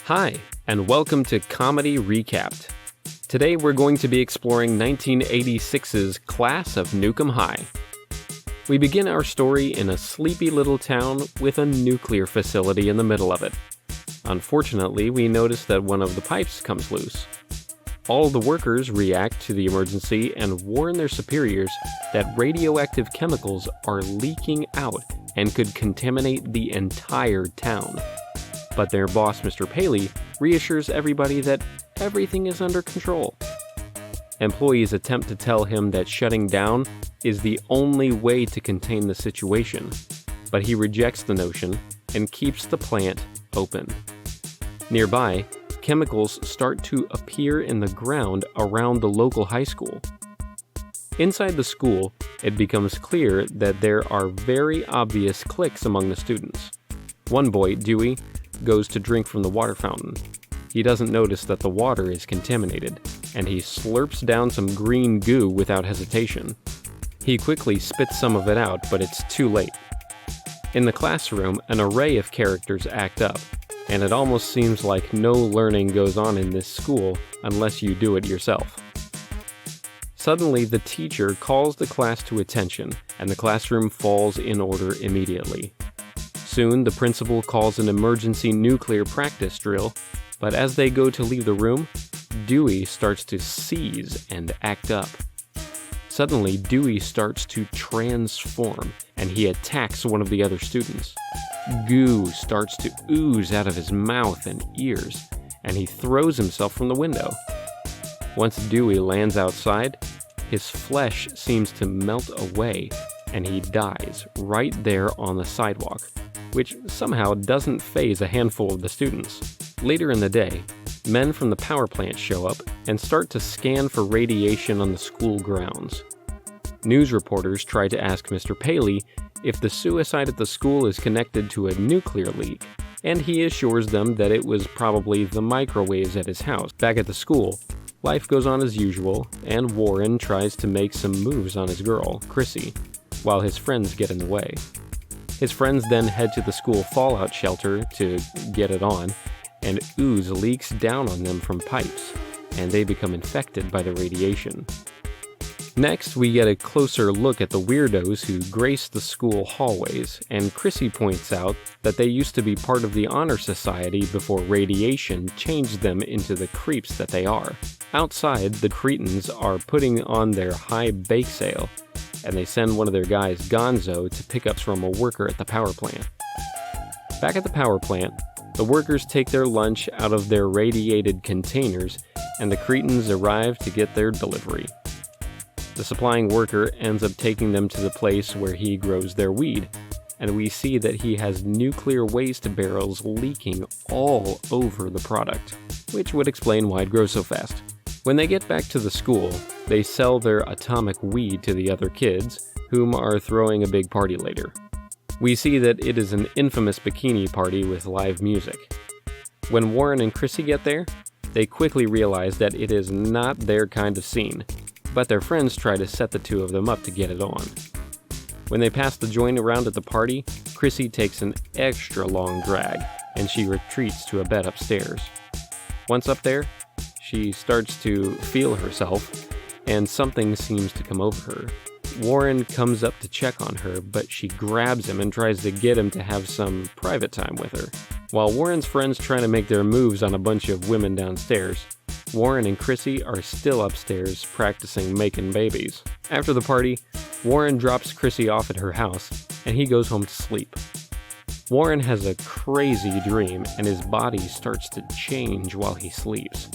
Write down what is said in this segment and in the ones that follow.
Hi, and welcome to Comedy Recapped. Today we're going to be exploring 1986's Class of Nukem High. We begin our story in a sleepy little town with a nuclear facility in the middle of it. Unfortunately, we notice that one of the pipes comes loose. All the workers react to the emergency and warn their superiors that radioactive chemicals are leaking out and could contaminate the entire town. But their boss, Mr. Paley, reassures everybody that everything is under control. Employees attempt to tell him that shutting down is the only way to contain the situation, but he rejects the notion and keeps the plant open. Nearby, chemicals start to appear in the ground around the local high school. Inside the school, it becomes clear that there are very obvious cliques among the students. One boy, Dewey, goes to drink from the water fountain. He doesn't notice that the water is contaminated, and he slurps down some green goo without hesitation. He quickly spits some of it out, but it's too late. In the classroom, an array of characters act up, and it almost seems like no learning goes on in this school unless you do it yourself. Suddenly, the teacher calls the class to attention, and the classroom falls in order immediately. Soon, the principal calls an emergency nuclear practice drill, but as they go to leave the room, Dewey starts to seize and act up. Suddenly, Dewey starts to transform, and he attacks one of the other students. Goo starts to ooze out of his mouth and ears, and he throws himself from the window. Once Dewey lands outside, his flesh seems to melt away, and he dies right there on the sidewalk, which somehow doesn't faze a handful of the students. Later in the day, men from the power plant show up and start to scan for radiation on the school grounds. News reporters try to ask Mr. Paley if the suicide at the school is connected to a nuclear leak, and he assures them that it was probably the microwaves at his house. Back at the school, life goes on as usual, and Warren tries to make some moves on his girl, Chrissy, while his friends get in the way. His friends then head to the school fallout shelter to get it on, and ooze leaks down on them from pipes, and they become infected by the radiation. Next, we get a closer look at the weirdos who grace the school hallways, and Chrissy points out that they used to be part of the honor society before radiation changed them into the creeps that they are. Outside, the Cretans are putting on their high bake sale, and they send one of their guys, Gonzo, to pick up from a worker at the power plant. Back at the power plant, the workers take their lunch out of their radiated containers, and the Cretans arrive to get their delivery. The supplying worker ends up taking them to the place where he grows their weed, and we see that he has nuclear waste barrels leaking all over the product, which would explain why it grows so fast. When they get back to the school, they sell their atomic weed to the other kids, whom are throwing a big party later. We see that it is an infamous bikini party with live music. When Warren and Chrissy get there, they quickly realize that it is not their kind of scene, but their friends try to set the two of them up to get it on. When they pass the joint around at the party, Chrissy takes an extra long drag, and she retreats to a bed upstairs. Once up there, she starts to feel herself, and something seems to come over her. Warren comes up to check on her, but she grabs him and tries to get him to have some private time with her. While Warren's friends try to make their moves on a bunch of women downstairs, Warren and Chrissy are still upstairs practicing making babies. After the party, Warren drops Chrissy off at her house, and he goes home to sleep. Warren has a crazy dream, and his body starts to change while he sleeps.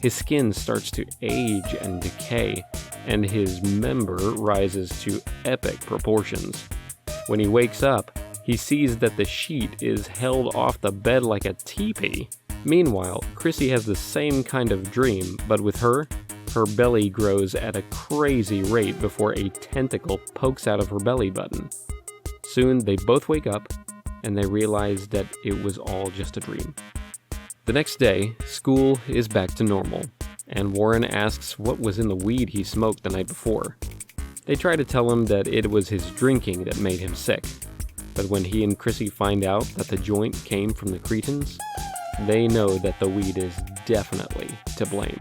His skin starts to age and decay, and his member rises to epic proportions. When he wakes up, he sees that the sheet is held off the bed like a teepee. Meanwhile, Chrissy has the same kind of dream, but with her belly grows at a crazy rate before a tentacle pokes out of her belly button. Soon, they both wake up, and they realize that it was all just a dream. The next day, school is back to normal, and Warren asks what was in the weed he smoked the night before. They try to tell him that it was his drinking that made him sick, but when he and Chrissy find out that the joint came from the Cretans, They know that the weed is definitely to blame.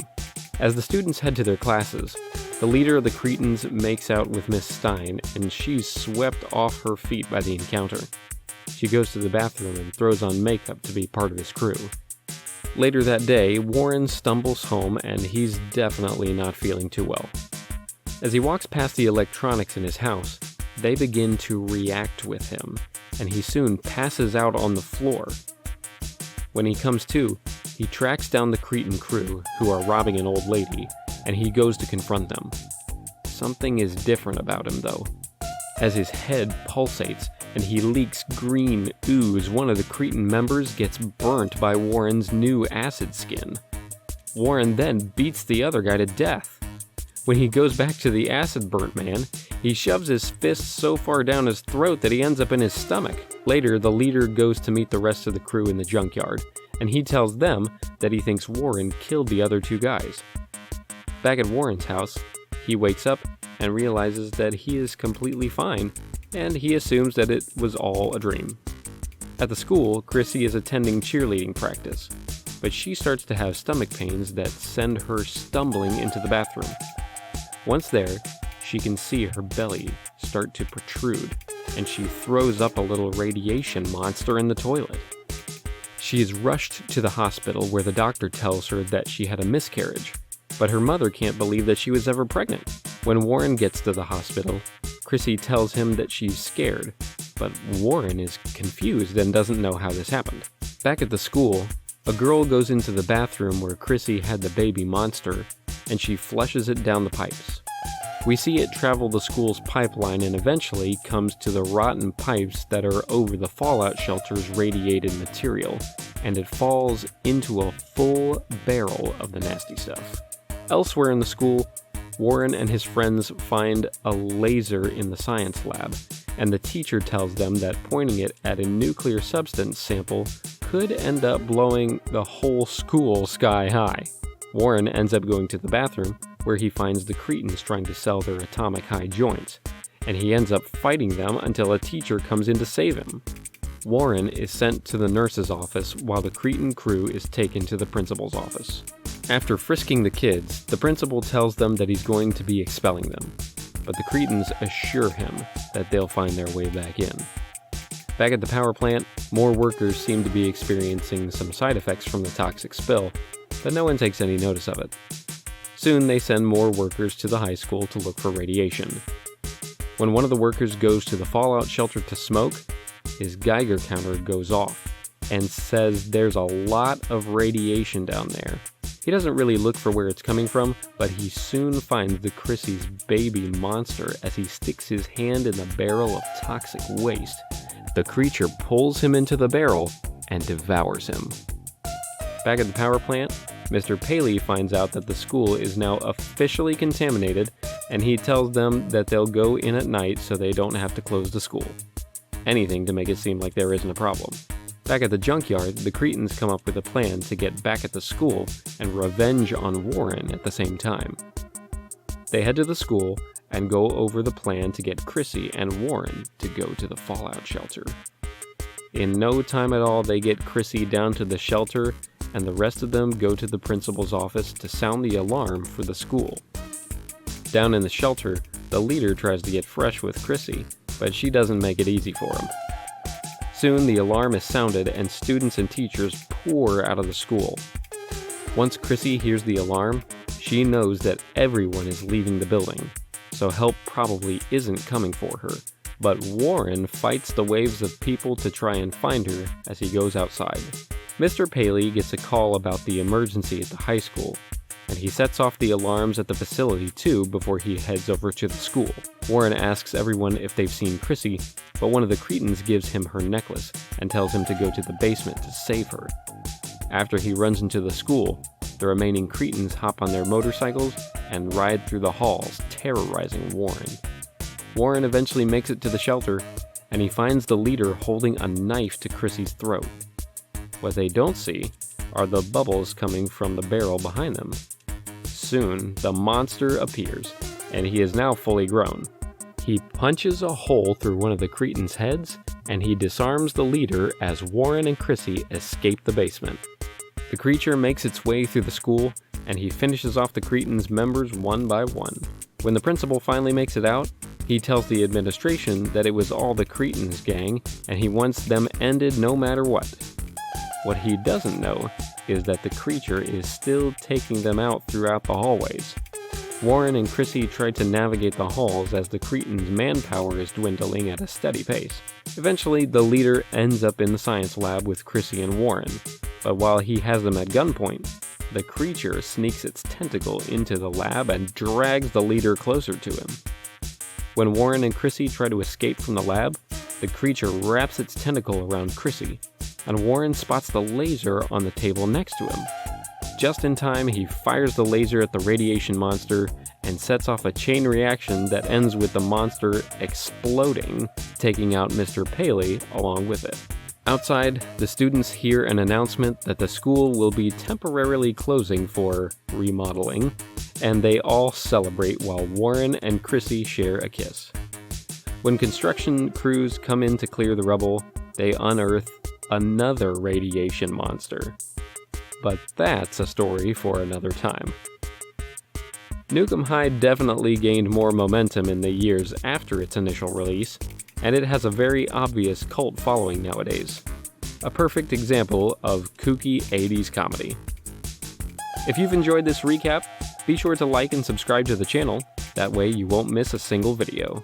As the students head to their classes, the leader of the Cretans makes out with Miss Stein, and she's swept off her feet by the encounter. She goes to the bathroom and throws on makeup to be part of his crew. Later that day, Warren stumbles home and he's definitely not feeling too well. As he walks past the electronics in his house, they begin to react with him, and he soon passes out on the floor. When he comes to, he tracks down the Cretan crew, who are robbing an old lady, and he goes to confront them. Something is different about him, though. As his head pulsates and he leaks green ooze, one of the Cretan members gets burnt by Warren's new acid skin. Warren then beats the other guy to death. When he goes back to the acid-burnt man, he shoves his fist so far down his throat that he ends up in his stomach. Later, the leader goes to meet the rest of the crew in the junkyard, and he tells them that he thinks Warren killed the other two guys. Back at Warren's house, he wakes up and realizes that he is completely fine, and he assumes that it was all a dream. At the school, Chrissy is attending cheerleading practice, but she starts to have stomach pains that send her stumbling into the bathroom. Once there, she can see her belly start to protrude, and she throws up a little radiation monster in the toilet. She is rushed to the hospital where the doctor tells her that she had a miscarriage, but her mother can't believe that she was ever pregnant. When Warren gets to the hospital, Chrissy tells him that she's scared, but Warren is confused and doesn't know how this happened. Back at the school, a girl goes into the bathroom where Chrissy had the baby monster, and she flushes it down the pipes. We see it travel the school's pipeline and eventually comes to the rotten pipes that are over the fallout shelter's radiated material, and it falls into a full barrel of the nasty stuff. Elsewhere in the school, Warren and his friends find a laser in the science lab, and the teacher tells them that pointing it at a nuclear substance sample could end up blowing the whole school sky high. Warren ends up going to the bathroom, where he finds the Cretans trying to sell their atomic high joints, and he ends up fighting them until a teacher comes in to save him. Warren is sent to the nurse's office while the Cretan crew is taken to the principal's office. After frisking the kids, the principal tells them that he's going to be expelling them, but the Cretans assure him that they'll find their way back in. Back at the power plant, more workers seem to be experiencing some side effects from the toxic spill, but no one takes any notice of it. Soon they send more workers to the high school to look for radiation. When one of the workers goes to the fallout shelter to smoke, his Geiger counter goes off and says there's a lot of radiation down there. He doesn't really look for where it's coming from, but he soon finds the Chrissy's baby monster as he sticks his hand in the barrel of toxic waste. The creature pulls him into the barrel and devours him. Back at the power plant, Mr. Paley finds out that the school is now officially contaminated, and he tells them that they'll go in at night so they don't have to close the school. Anything to make it seem like there isn't a problem. Back at the junkyard, the Cretans come up with a plan to get back at the school and revenge on Warren at the same time. They head to the school and go over the plan to get Chrissy and Warren to go to the fallout shelter. In no time at all, they get Chrissy down to the shelter, and the rest of them go to the principal's office to sound the alarm for the school. Down in the shelter, the leader tries to get fresh with Chrissy, but she doesn't make it easy for him. Soon the alarm is sounded and students and teachers pour out of the school. Once Chrissy hears the alarm, she knows that everyone is leaving the building, so help probably isn't coming for her. But Warren fights the waves of people to try and find her as he goes outside. Mr. Paley gets a call about the emergency at the high school, and he sets off the alarms at the facility too before he heads over to the school. Warren asks everyone if they've seen Chrissy, but one of the Cretans gives him her necklace and tells him to go to the basement to save her. After he runs into the school, the remaining Cretans hop on their motorcycles and ride through the halls, terrorizing Warren. Warren eventually makes it to the shelter, and he finds the leader holding a knife to Chrissy's throat. What they don't see are the bubbles coming from the barrel behind them. Soon, the monster appears, and he is now fully grown. He punches a hole through one of the Cretans' heads, and he disarms the leader as Warren and Chrissy escape the basement. The creature makes its way through the school, and he finishes off the Cretans' members one by one. When the principal finally makes it out, he tells the administration that it was all the Cretans' gang, and he wants them ended no matter what. What he doesn't know is that the creature is still taking them out throughout the hallways. Warren and Chrissy try to navigate the halls as the Cretans' manpower is dwindling at a steady pace. Eventually, the leader ends up in the science lab with Chrissy and Warren, but while he has them at gunpoint, the creature sneaks its tentacle into the lab and drags the leader closer to him. When Warren and Chrissy try to escape from the lab, the creature wraps its tentacle around Chrissy, and Warren spots the laser on the table next to him. Just in time, he fires the laser at the radiation monster and sets off a chain reaction that ends with the monster exploding, taking out Mr. Paley along with it. Outside, the students hear an announcement that the school will be temporarily closing for remodeling, and they all celebrate while Warren and Chrissy share a kiss. When construction crews come in to clear the rubble, they unearth another radiation monster. But that's a story for another time. Nukem High definitely gained more momentum in the years after its initial release, and it has a very obvious cult following nowadays. A perfect example of kooky 80s comedy. If you've enjoyed this recap, be sure to like and subscribe to the channel, that way you won't miss a single video.